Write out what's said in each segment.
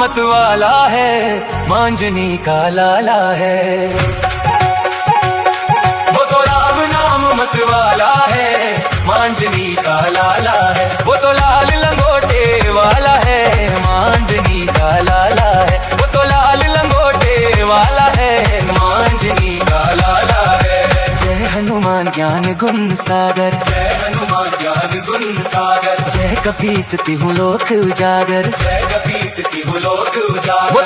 मत वाला है, मांझनी का लाला है। वो तो राम नाम मत वाला है, मांझनी का लाला है। वो तो लाल लंगोटे वाला है, मांझनी का लाला है। वो तो लाल लंगोटे वाला है, मांझनी का लाला है। जय हनुमान ज्ञान गुण सागर, जय हनुमान ज्ञान गुण सागर। जय कपीसती हूँ लोक उजागर, जय कपीसती हूँ लोक उजागर। वो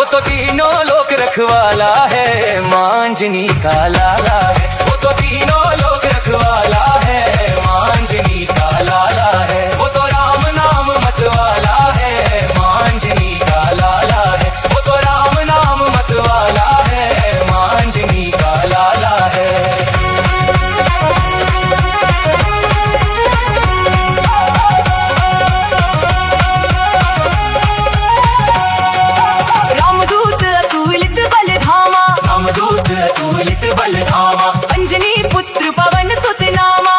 तो तीनों लोक रखवाला है, मांझनी का लाला है। वो तो तीनों लोक रखवाला है, मांझनी का लाला है। वो तो राम नाम मत वाला है, मांझनी का लाला है। वो तो राम नाम मत वाला है, मांझनी का लाला है। रामदूत अतुलित बल धामा, रामदूत अतुलित बल धामा। अंजनी पुत्र पवन सुत नामा,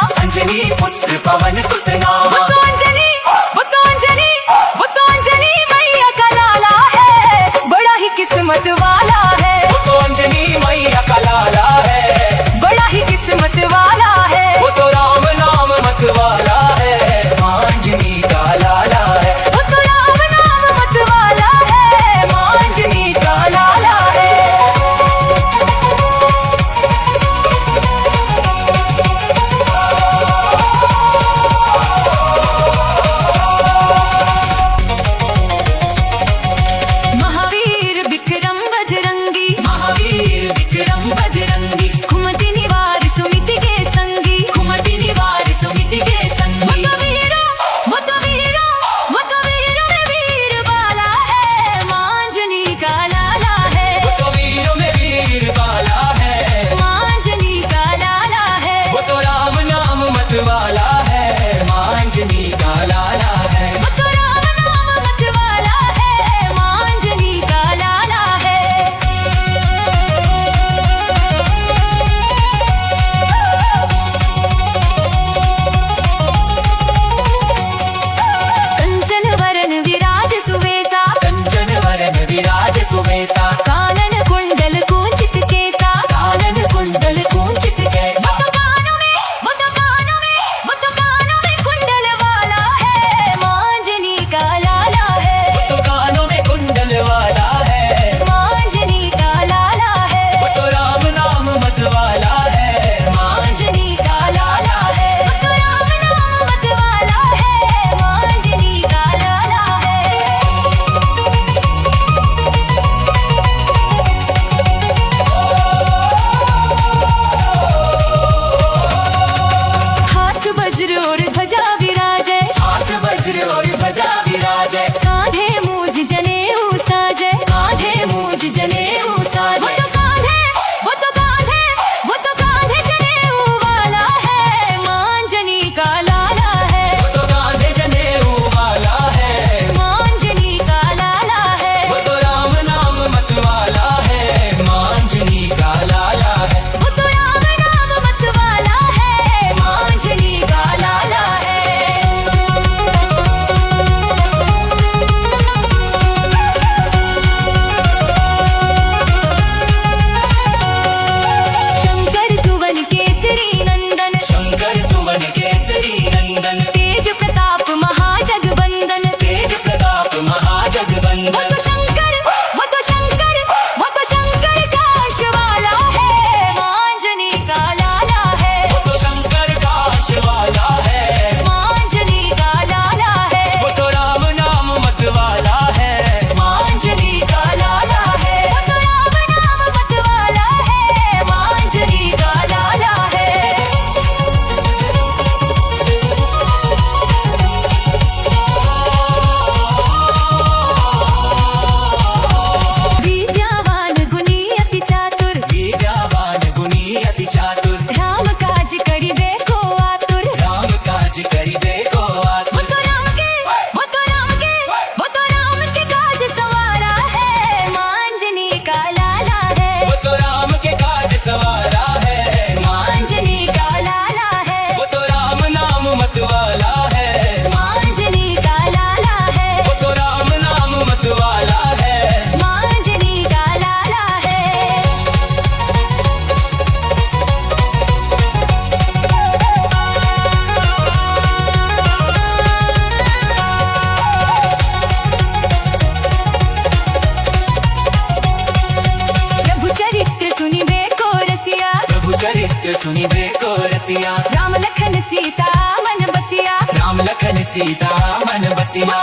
बसिया। राम लखन सीता मन बसिया। राम लखन सीता मन बसिया।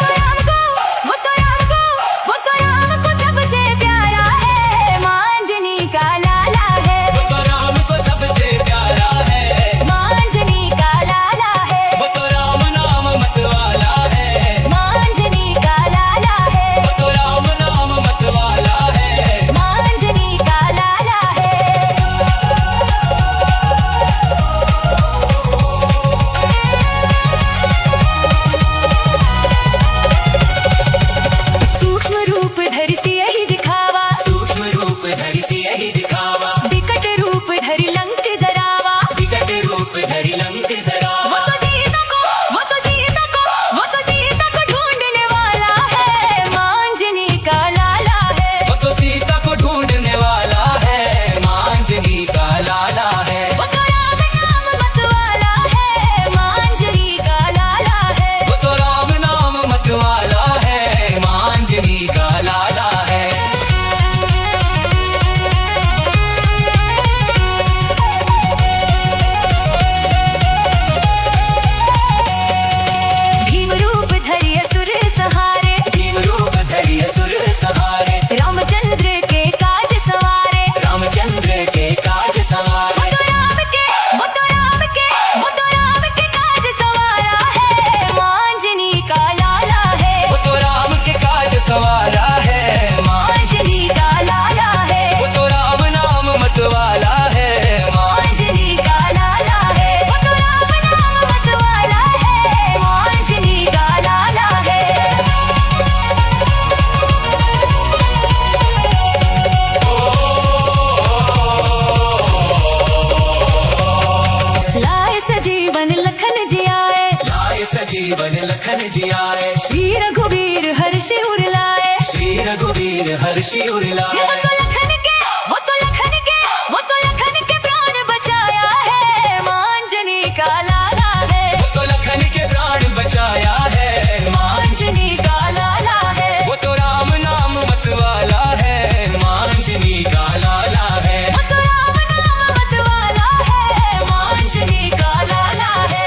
वो तो राम को, वो तो राम को सबसे प्यारा है, मांझनी का लाला है। वो तो राम को सबसे प्यारा है, मांझनी का लाला है। वो तो राम नाम मतवाला है, मांझनी का लाला है। वो तो राम नाम मतवाला है, मांझनी का लाला है। सूक्ष्म रूप धरि सियहि दिखावा। सूक्ष्म रूप धरि सियहि दिखावा। विकट रूप धरि लंक जरावा। विकट रूप धरि लंक वो जरावा। तो सीता को, वो तो सीता को, वो तो सीता को ढूंढने वाला है, मांझनी का लाला है। वो तो सीता को ढूंढने वाला है, मांझनी का लाला है। वो तो राम नाम मतवाला है, मांझनी का लाला है। वो तो राम नाम मतवाला है, मांझनी का लाला है। भीम रूप धरि असुर सहारे। भीम रूप धरि असुर सहारे। रामचंद्र के काज सवारे। रामचंद्र के काज वो सवारे। तो राम के, वो तो राम के, वो तो राम के काज सवारा है, मांझनी का लाला है। वो तो राम के काज सवारा है, मांझनी का लाला है। वो तो राम नाम मतवाला है, मांझनी का लाला है। वो तो राम नाम मतवाला है, मांझनी का लाला है। लाए सजीवन लखन जी आए। लाए सजीवन लखन जी आए। श्री रघुवीर हर्षि उर लाए। श्री रघुवीर हर्षि उर ये लाए। वो तो लखन के, वो तो लखन के, वो तो लखन के प्राण बचाया है, मांझनी का लाला है। वो तो लखन के प्राण बचाया है, मांझनी का लाला है। वो तो राम नाम मतवाला है, मांझनी का लाला है। वो तो राम नाम मतवाला है, मांझनी का लाला है।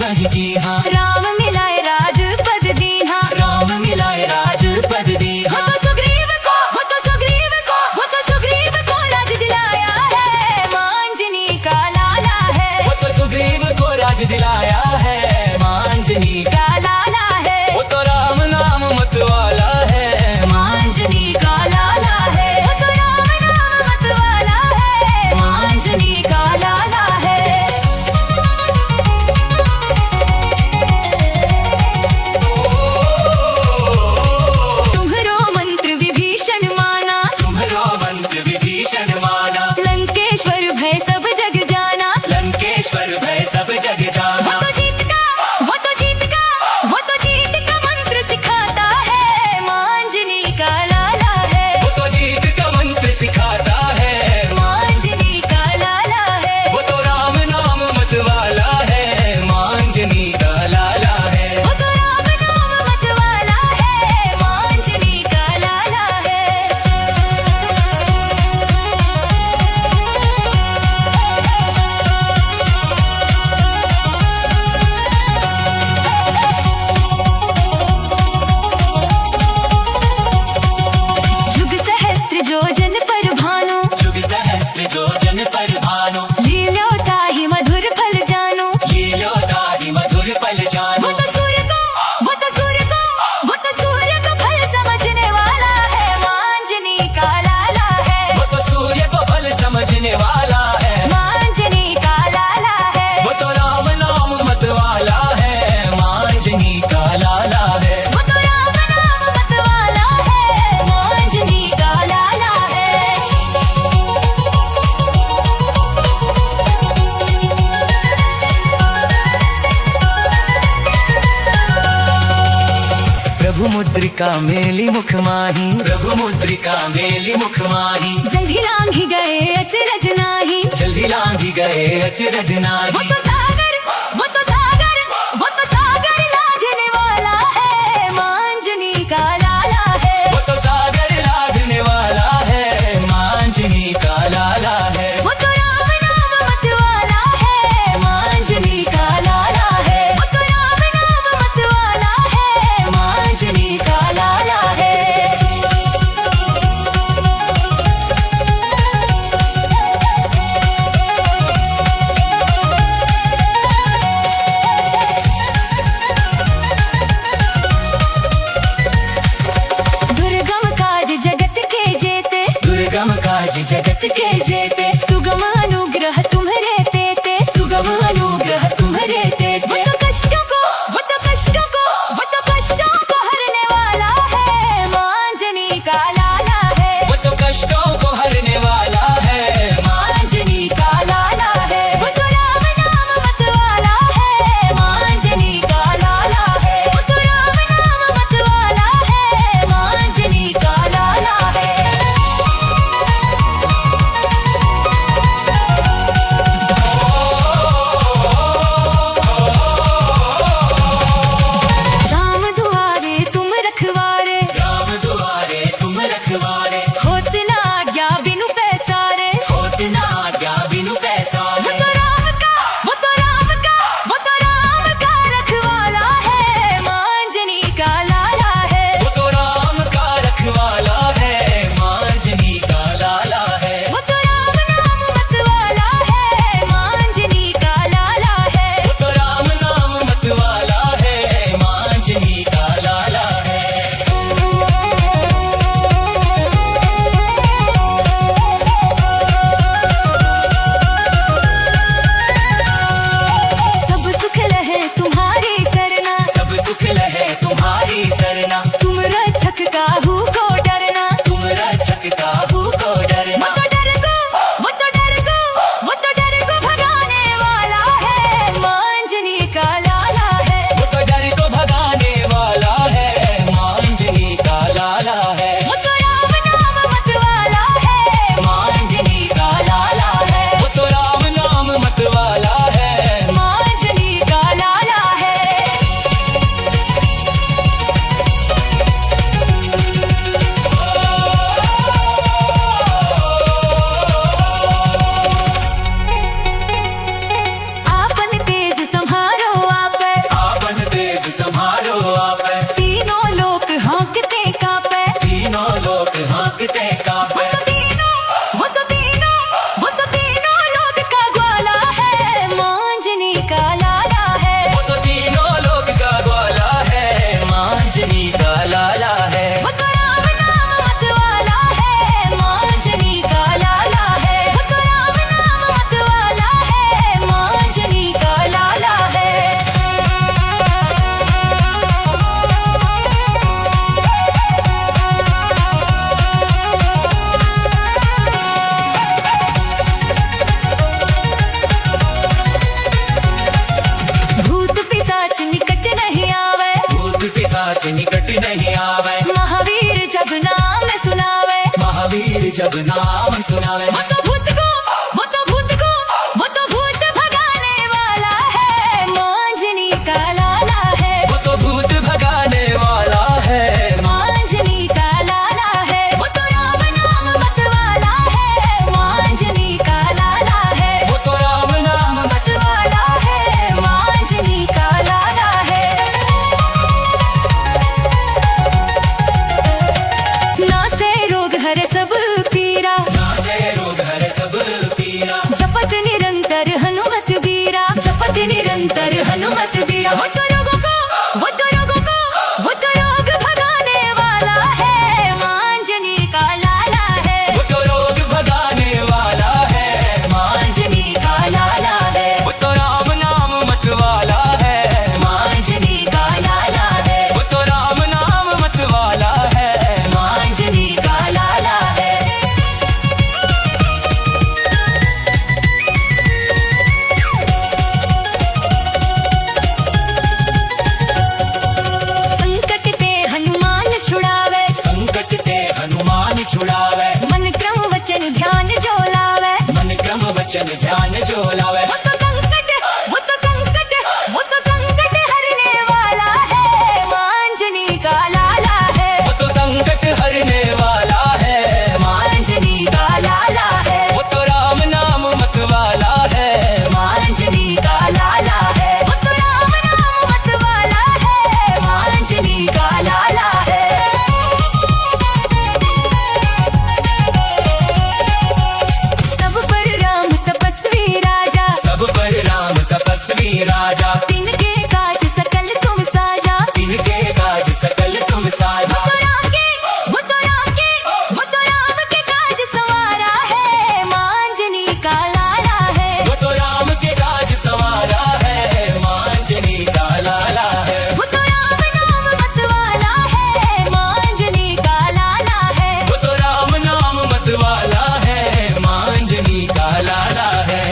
नहीं की हाँ। राम मिलाए राजपद दीन्हा, राम मिलाए राजपद दीन्हा। वो तो सुग्रीव को, वो तो सुग्रीव को, वो तो सुग्रीव को राज दिलाया है, मांजनी का लाला है। वो तो सुग्रीव को राज दिलाया है, मांजनी का का लाला है, वो तो राम नाम मतवाला है, मांजनी का लाला है। वो तो राम नाम मतवाला है, मांजनी का लाला है। तुम्हरो मंत्र विभीषण माना, तुम्हारो मंत्र विभीषण माना। लंकेश्वर भय सब जग जाना। लंकेश्वर भय सब जग वो जाना। तो जीत का, वो तो जीत का, वो तो जीत का मंत्र सिखाता है, मांजनी का लाला है। वो तो जीत का मंत्र सिखाता है, मांजनी का लाला है, वो तो राम नाम मतवाला है, मांजनी का लाला है। वो तो राम नाम मतवाला है, मांजनी का लाला है। युग सहस्त्र जो जन पर भानु, युग सहस्त्र जो जन पर भानु। लीलो ताहि मधुर फल जानो। लीलो दारी मधुर पल वो जानो। तो सूर्य को, वो तो सूर्य को, वो तो सूर्य को फल समझने वाला है, मांजनी का लाला है। वो तो सूर्य को फल समझने वाला है, मांजनी का लाला है, वो तो राम नाम मतवाला है, मांजनी का लाला है। वो तो राम नाम मतवाला है, मांजनी का लाला है। प्रभु मुद्रिका मेली मुख माही। प्रभु मुद्रिका मेली मुख माही। जल्दी लांघी गए अचरज नाही। जल्दी लांघी गए अचरज वो नाही। तो सागर, वो तो सागर, वो तो सागर लांघने वाला है, मांजनी का लाला है। वो तो सागर लादने वाला है, मांजनी का लाला है। वो तो राम नाम मतवाला है, मांजनी का लाला है। वो तो राम नाम मतवाला है, मांजनी का लाला है। दुर्गम काज जगत के जेते, दुर्गम काज जगत के जेते। सुगम अनुग्रह तुम्हरे तेते, सुगम अनुग्रह तुम्हरे तेते। वो तो कष्टों को, वो तो कष्टों को, वो तो कष्टों को हरने वाला है, मांजनी का लाला है। वो तो कष्टों को हरने वाला है, मांजनी का लाला है। वो तो राम नाम मतवाला है, मांजनी का लाला है। वो तो राम नाम मतवाला है, मांजनी का लाला है। जब नाम सुनावे। वो तो भूत को वो तो भूत को वो तो भूत भगाने वाला है, मांझनी का लाला है। वो तो भूत भगाने वाला है, मांझनी का लाला है। वो तो राम नाम मत वाला है, मांझनी का लाला है। वो तो राम नाम मत वाला है, मांझनी का लाला है। ना से रोग हरे सब पीरा, नासे रोग हरे सब पीरा। जपत निरंतर हनुमत बीरा, जपत निरंतर हनुमत बीरा। वो तो रोगों को वो तो रोगों को वो तो रोग भगाने वाला है, मांझनी का लाला है। वो तो रोग भगाने वाला है, मांझनी का लाला है। वो तो राम नाम मत वाला है, मांझनी का लाला है। वो तो राम नाम मत वाला है। मांझनी का लाला है। संकट ते हनुमान छुड़ावे, संकट ते हनुमान छुड़ावे। मन क्रम वचन ध्यान जो लावे। मन क्रम वचन ध्यान जो लावे। वो तो संकट वो तो संकट वो तो संकट हरने वाला है, मांझनी का लाला है। वो तो संकट हरने वाला है, मांझनी का लाला है। वो तो राम नाम मत वाला है। मांझनी का लाला है। वो तो राम नाम मत वाला है, मांझनी का लाला है। सब पर राम तपस्वी राजा, सब पर राम तपस्वी राजा। तिनके काज सकल तुम साजा। इनके काज सकल तुम साजा। वो तो राम के वो तो राम के वो तो राम के काज सवारा है, मांझनी का लाला है। वो तो राम के काज सवारा है, मांझनी का लाला है। वो तो राम नाम मत वाला है, मांझनी का लाला है। वो तो राम नाम मत वाला है, मांझनी का लाला है।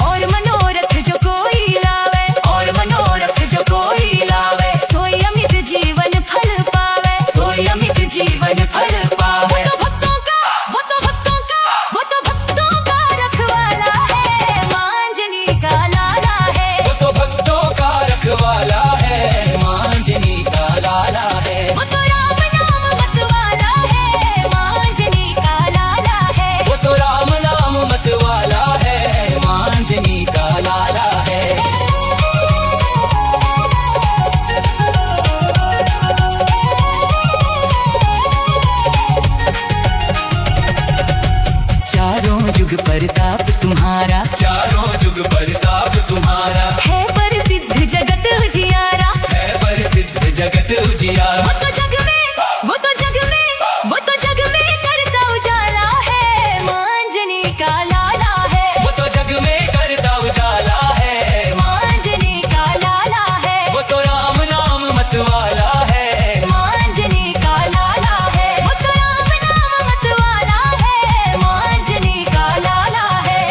और मनोरथ जो कोई लावे, और मनोरथ जो कोई लावे, सोई अमित जीवन फल पावे, सोई अमित जीवन फल पावे। वो तो भक्तों का वो तो भक्तों का वो तो भक्तों का रखवाला है, मांझनी का लाला है। वो तो भक्तों का रखवाला है, मांझनी का लाला है। वो तो राम नाम मत वाला है, मांझनी का लाला है। वो तो राम नाम मत वाला है, मांझनी का लाला है। चारों जुग परताप तुम्हारा, चारों जुग परताप तुम्हारा। है प्रसिद्ध जगत उजियारा। है प्रसिद्ध जगत उजियारा। वो तो जग में वो तो जग में वो तो जग में करता उजाला है, मांझनी का लाला है। वो तो जग में करता उजाला है, मांझनी का लाला है। वो तो राम नाम मत वाला है। मांझनी का लाला है। वो तो राम नाम मत वाला है, मांझनी का लाला है।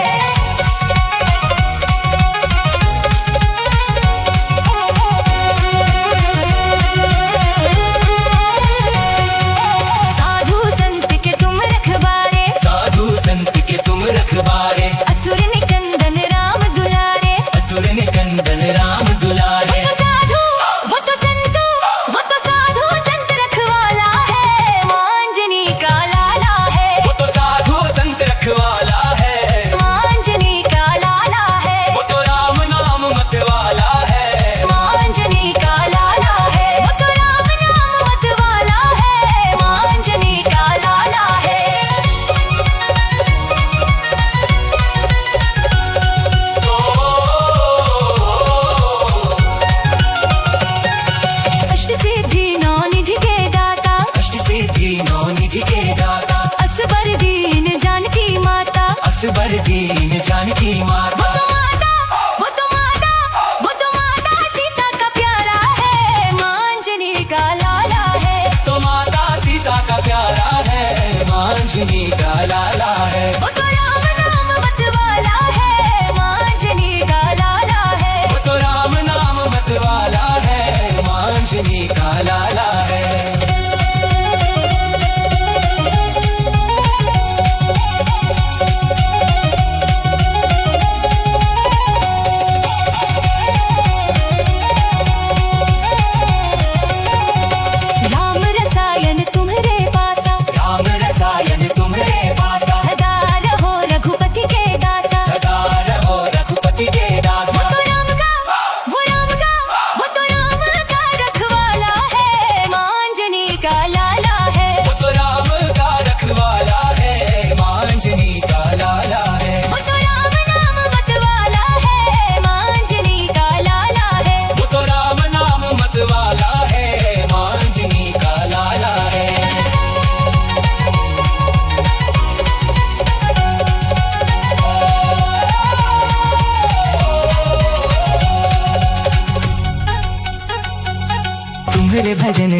साधु संत के तुम रखवारे, साधु संत के तुम रखवारे। असुर निकंदन राम दुलारे। असुर निकंदन राम दुलारे। वो तो साधु वो तो संत वो तो साधु संत रखवाला है, मांझनी का लाला है। वो तो साधु संत रखवाला है, मांझनी का लाला है। वो तो राम नाम मत वाला है। मांझनी का लाला है। वो तो राम नाम मत वाला है, मांझनी का लाला है।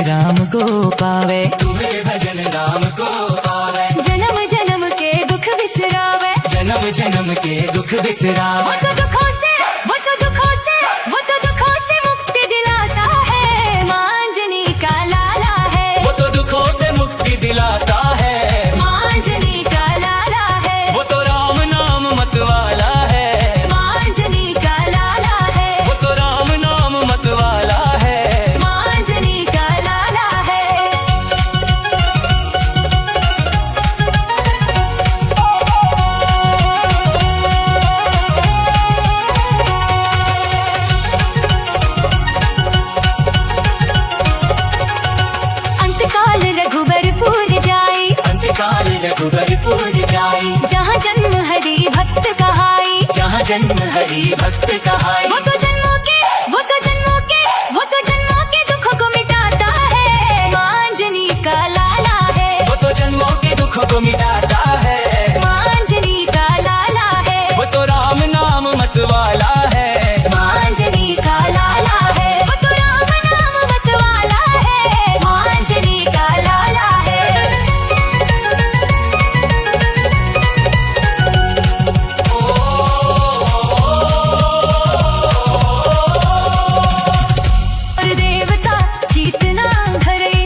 राम को पावे, तुम्हें भजन राम को पावे। जन्म जन्म के दुख बिसरावे, जन्म जन्म के दुख बिसरावे। वो तो दुखों से, वो तो दुखों से, वो तो दुखों से मुक्ति दिलाता है, मांजनी का लाला है। वो तो दुखों से मुक्ति दिलाता है, मांजनी का लाला है। वो तो राम नाम मत वाला है, मांजनी का लाला है। वो तो राम नाम मत वाला है। मांजनी का लाला है। अंतकाल रघुबरपुर जाई, अंतकाल रघुबरपुर जाई, जहाँ जन्म हरि भक्त कहाई। जहाँ जन्म हरि भक्त कहाई। वो तो जन्मों के, वो तो जन्मों के, वो तो जन्मों के दुखों को मिटाता है, मांजनी का लाला है। वो तो जन्मों के दुखों को मिटाता है, मांजनी का लाला है। वो तो राम नाम मत वाला है, मांजनी का लाला है। वो तो राम नाम मत वाला है, मांजनी का लाला है। और देवता चीतना धरे,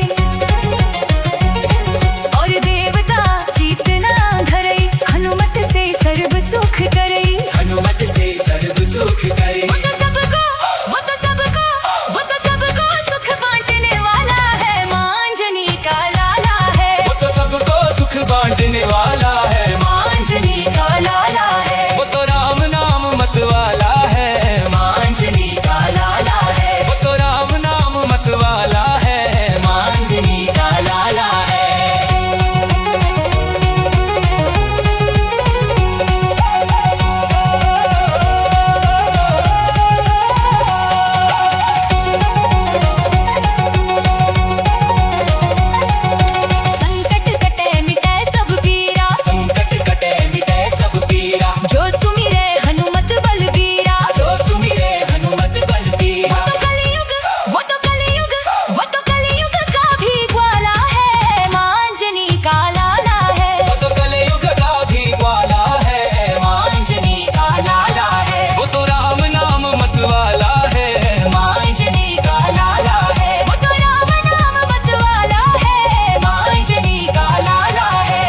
और देवता चीतना धरे, हनुमत से सर्व सुख करे। हनुमत से सर्व सुख करे। वो तो सबको, वो तो सबको, वो तो सबको सुख बांटने वाला है, मांजनी का लाला है। वो तो सबको सुख बांटने वाला है, मांजनी का लाला है। वो तो राम नाम मत वाला है, मांजनी का लाला है। वो तो राम नाम मत वाला है, मांजनी का लाला है। संकट कटे मिटे सब पीरा, संकट कटे मिटे सब पीरा। जो सुमिरे हनुमत बलबीरा। जो सुमिरे हनुमत बलबीरा। वो तो कलयुग, वो तो कलयुग, वो तो कलयुग का भी ग्वाला है, मांजनी का लाला है। वो तो कलयुग का भी वाला है, मांजनी का लाला है। वो तो राम नाम मत वाला है, मांजनी का लाला है। वो तो राम नाम मत वाला है, मांजनी का लाला है।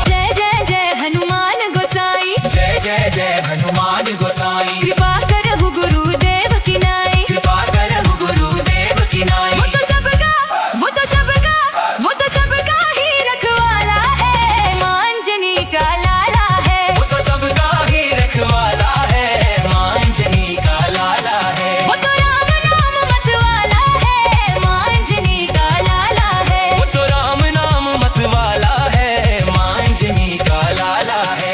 जय जय जय हनुमान गोसाई, जय जय जय हनुमान गोसाई। कृपा करहु गुरुदेव की नाई। कृपा करहु गुरुदेव की नाई। वो तो सबका, वो तो सबका, वो तो सबका ही रखवाला है, मांजनी का लाला है। वो तो सबका ही रखवाला है, मांजनी का लाला है। वो तो राम नाम मत वाला है, मांजनी का लाला है। वो तो राम नाम मत वाला है, मांजनी का लाला है।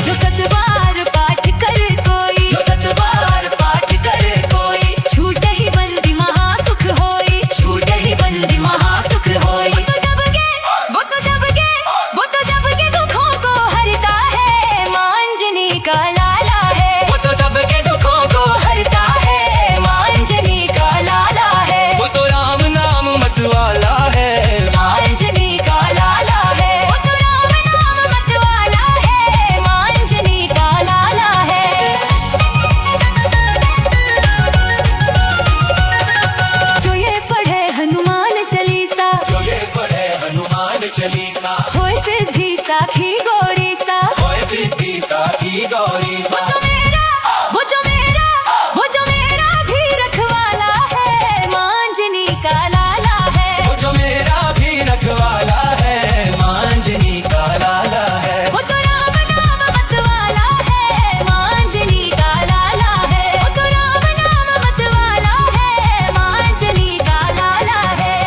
जो सतबार पाठ करे कोई, जो सतबार पाठ करे कोई, छूटे ही बंदी महासुख होई। छूटे ही बंदी महासुख होई। वो तो सबके, वो तो सबके, वो तो सबके दुखों को हरता है, मांजनी का लाला है। वो तो सबके दुखों को हरता है, मांजनी का लाला है। वो तो राम नाम मत वाला है, मांजनी का लाला है। वो तो राम नाम मत वाला है, मांजनी का लाला है। जो ये पढ़े हनुमान चालीसा, जो ये पढ़े हनुमान चालीसा, होए सिद्धि साखी गौरी सा। होए सिद्धि साखी गौरी वो सा। जो मेरा, वो जो मेरा, वो जो मेरा भी रखवाला है, मांजनी का लाला है। वो जो मेरा भी रखवाला है, मांजनी का लाला है। वो तो राम नाम मत वाला है, मांजनी का लाला है। वो तो राम नाम मत वाला है, मांजनी का लाला है।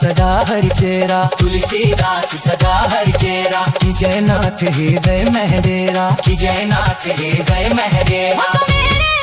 सदा हरि चेरा, तुलसीदास सदा हरि चेरा, कि जयनाथ हृदय महडेरा, कि जयनाथ हृदय महडेरा। वो तो मेरे